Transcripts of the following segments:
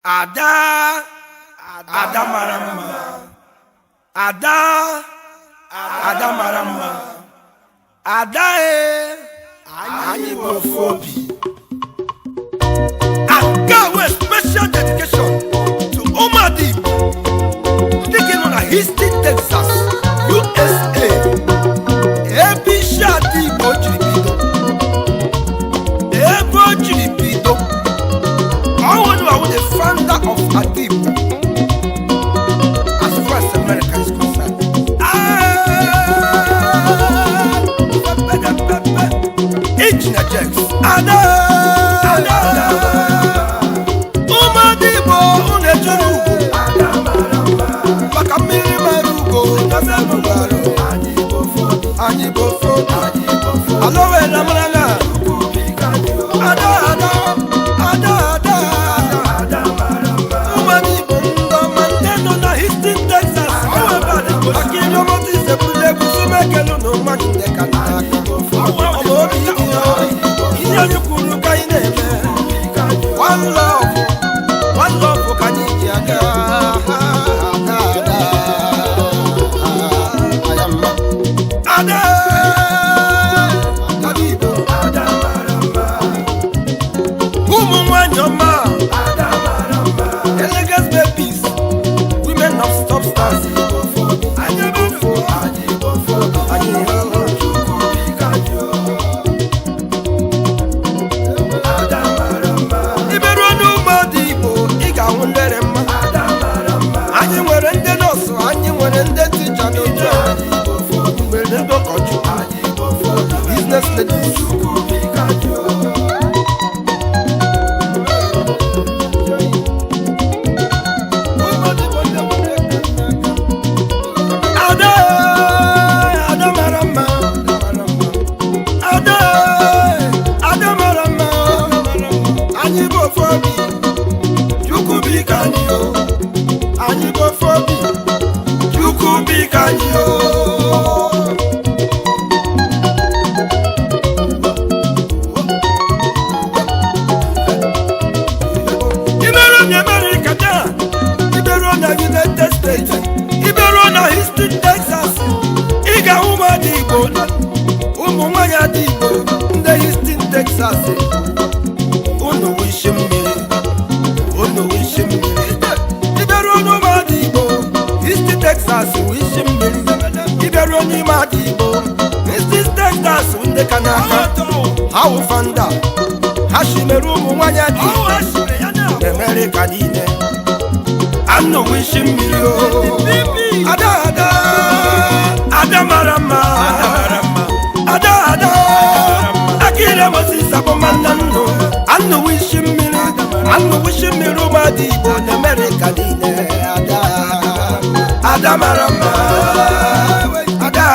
Ada marama. Ada marama. Ada anyị bụ obi. Aga with special dedication to Omadi taking on a Houston, Texas, USA. Ebi shadi bojiribido. Ebojiribido. I was the founder of Adib as far as America is concerned. Engineer Jex. Ada. Umadibo unejurugo. Makamiri marugo. Nazamugaru. Anibofo. Aloe namrana. Ada. One love for Kanijaga. Ada. Elegant babies, women of substance. Business ladies. United States, Iberona, Houston, Texas. Iga Umadibo, Umumaya Dibo, the Houston, Texas. Uno wish me, Iberona Madibo, Houston, Texas, wish me, Iberoni Madibo, Houston, Texas, the Canada. How fanda, Hashimeru Mumaya Dibo, America Dine. I'm no wishing me, Ada marama, Ada. Akira Moses Abomandano. I'm no wishing me, Romadi, on America, Ada marama, Ada.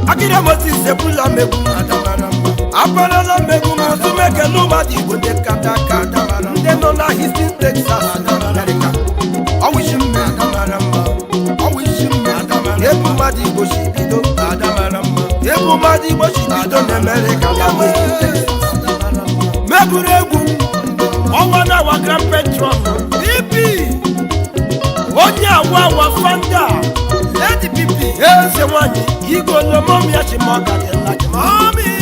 Akira Moses Ebula Megu, Apalala Megu, Mazumeke Lumadi, with the Kataka, then on a Houston, Texas, America. I wish him, Ebumadi Boshibido, Ebumadi Boshibido, America, Meguregu, Owana wa Grand Petron, Ipi, Onya wa Fanda. Let the people hear the one. You go no mommy at your mother like mommy.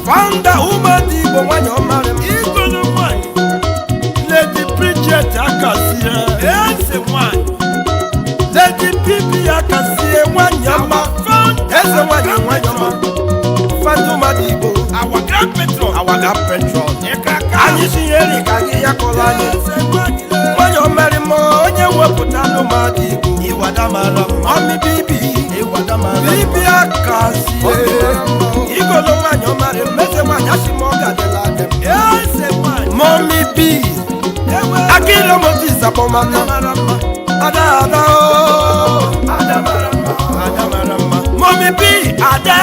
Founder Umadi, but when you're married, you go no one. Let the preacher take us here. Here's the one. Let the people take us here. One yama. Here's the one you want yama. Fantumadibo, our Grand Petron. And you see Eric, I hear your colony. When you're married, more, you will put on the Madibo. Mommy, baby. bibia kasi igolo nwanyo mare meze nwanya shimoga de la dem mommy b akira motisa pomana ada mommy b ada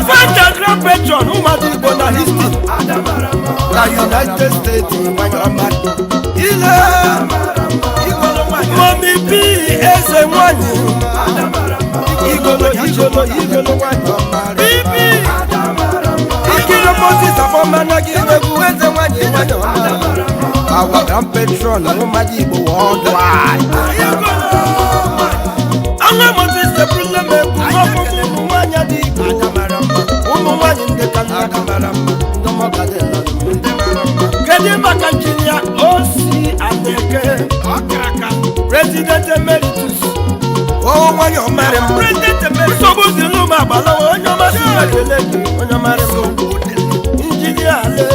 Fanta grand patron umadi bona history la United States Manyamar ile mommy b eze nwanyi igolo nwanyi bibi ikilo Moses abomana ginebu eze nwanyi our grand patron umadi igbo worldwide anga Moses the problem ebu nwanyi di igbo nwanyi ndeka Kedi Makanchinia Osi Adeke President Emeritus Oh wanyo mare President Emeritus Sobu ziluma bala wanyo masima keleki wanyo mare Engineer Ale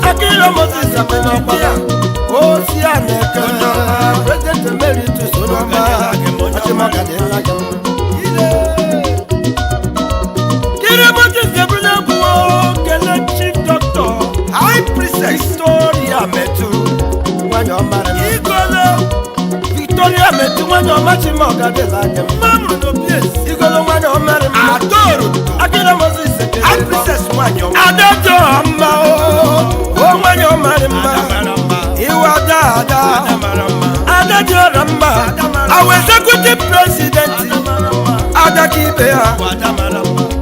Akira Moses Apena Bala Osi Adeke President Emeritus wanyo mare Achima Kadela Kira Moses Apena Bala Kele Chief Doctor High Priestess Victoria Metu Wanyo Mare Igolo Victoria Metu Wanyo Machima Gadela Mamu no Pies Igolo Wanyo Mare Adoro Akira Moses High Priestess Wanyo Adajo Amma O Wanyo Mare Iwa Dada Adajo Ramba Our Executive President Adakibea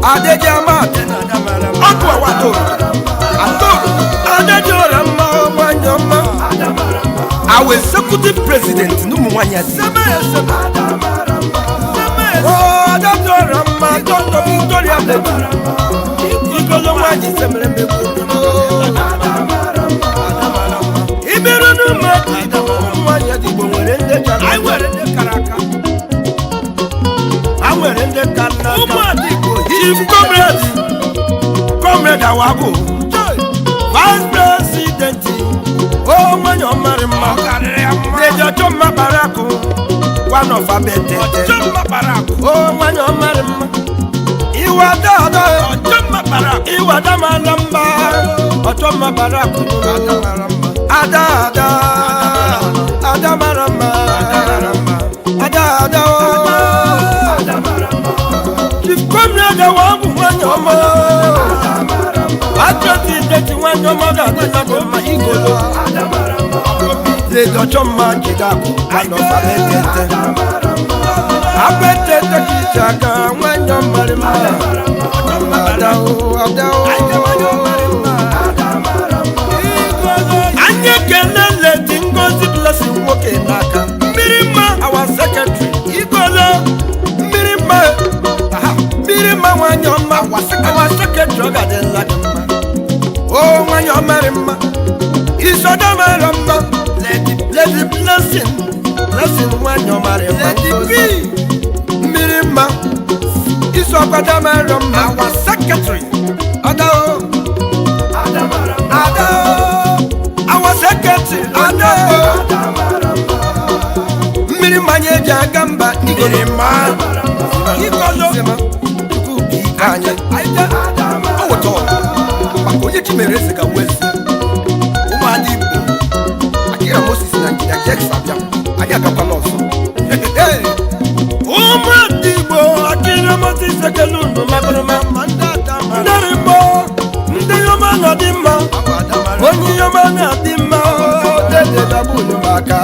Adejama Akwa Wato Our executive president Numwanya Oh, Adamorama, Dr. Victoria Igolo Wanyi Semrembe Iberu Mwanya di Bomwerende Karaka I werende Karaka Chief Comrade Awago Vice President Oh Wanyo Marima Major Choma Baraku One of a better Choma Baraku Oh Wanyo Marima Iwa Dada Choma Baraku Iwa Dama Lamba Choma Baraku Ada Marama Ada Chief Comrade Awago Wanyo President Wanyo Marima Igolo Le Choma Chidaku Kano Sabete Abete Kichaka Wanyo Marima Adao Anye Kelele Tingozi Blessing Woke Naka Mirima our secretary Igolo Mirima Wanyo our secretary Gadela Oh Wanyo Marima Isoda Marama Let the blessing Wanyo Marima Let it be Mirima Isoda Marama our secretary Adao our secretary Adao Mirima Nyeja Gamba Mirima Igolo Kubi Kanye Aida Owoto Bakoye Chimereze ka wezi Umadi Akira Moses na Kida Jack Sabiam Aya Kapaloso Umadi Akira Moses Kelundu Magroma Mandata Ndarimo Ndeyoma Nadima Onyiyoma Nadima Dede Dabulu Maka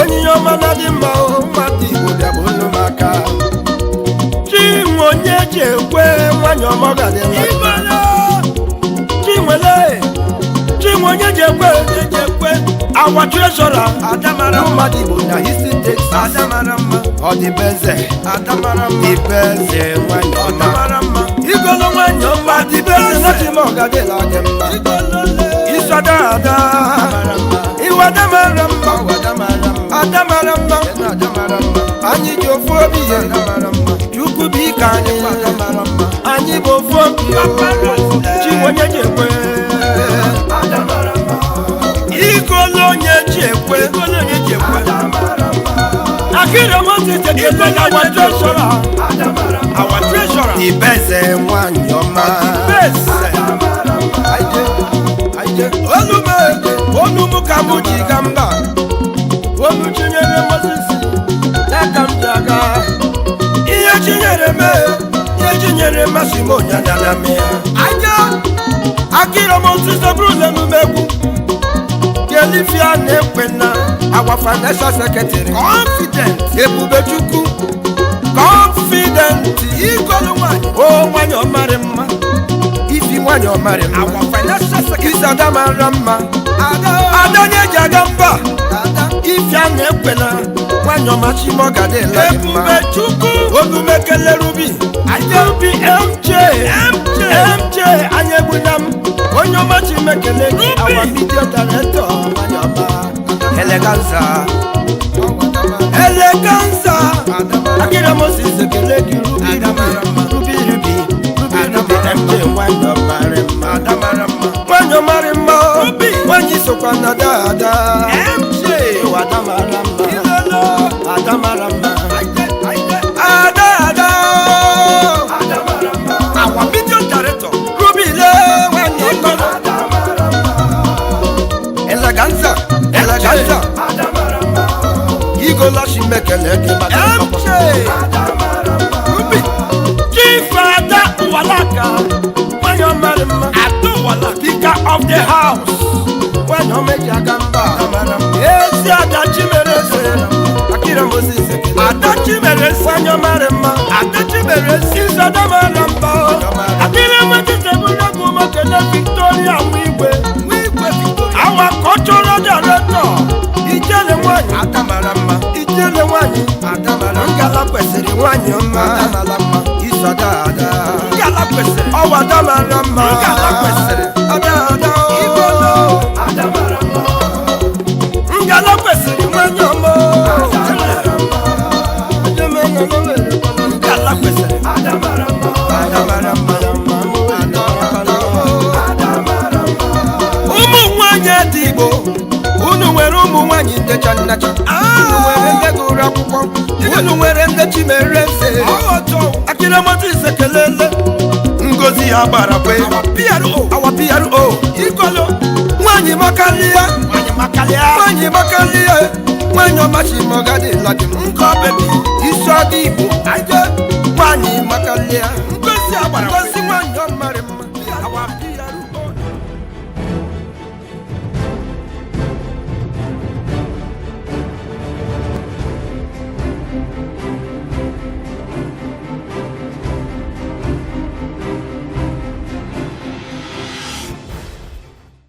Onyiyoma Nadima Umadi Dabulu Maka Chimonyeje Kwe Wanyo Mogadela Our treasurer Adamarama Madibo na history takes Adamarama Odibeze Adamarama Ibeze Wanyo Adamarama Igolo Wanyo Madibeze Natimogadela Isadada Iwadamarama Adamarama Anyi Jofobie Chukwubika Anyi Bofobie Chimonyeje Igolo Nyechekwe Akira Moses ekele our treasurer Ibeze Nwanyoma Ibeze Olumu kamuji gamba Olu chinyere Moses Nakamjaga Iye chinyere Masimo Nyadana mea Akira Moses Abrule Numegu Kelifia Nepena our financial secretary confident Ebubechukwu confident Igolu Wanyi oh Wanyi Omarema Ifi Wanyi Omarema our financial secretary is Adama Rama Adanye Jagamba Ifia Nepena Wanyi Omachimo Gadela Ebubechukwu Olumekele Ruby Ruby MJ Anyebunam Onyomachi Mekele our media director Wanyoma Eleganza Akira Moses Ekeleki Ruby MJ Wanyomarema Wanyi Sokwana Dada MJ Adamarama our media director Ruby Eleganza Igola Shimekeleke Ruby Chifada Walaka Wanyomarema Speaker of the house Wanyomeja Gamba Ezi Adachimerese Akira Moses Adachimerese Wanyomarema Adachimerese Isadamaramba Akira Moses Ebunaguma Kele Victoria Mwigwe our cultural director Ijele Wanyi Ijele Wanyi Ngala Kwesiri Wanyoma Isadada Ngala Kwesiri Owa Adamarama Ngala Kwesiri Adada Ibolo Adamarama Ngala Kwesiri Wanyoma Ngala Kwesiri Adamarama Dibo unu nwere ụmụ nwanyị ndị channacha unu nwere ndị gụrụ akwụkwọ unu nwere ndị chimereze Akira Moses ekelele ngozi ya gbara kwe our PRO Igolo nwanyị makalia nwanyị Omachimo Gadela nke obebi isi ọdị Igbo nwanyị makalia ngozi nwanyị ọma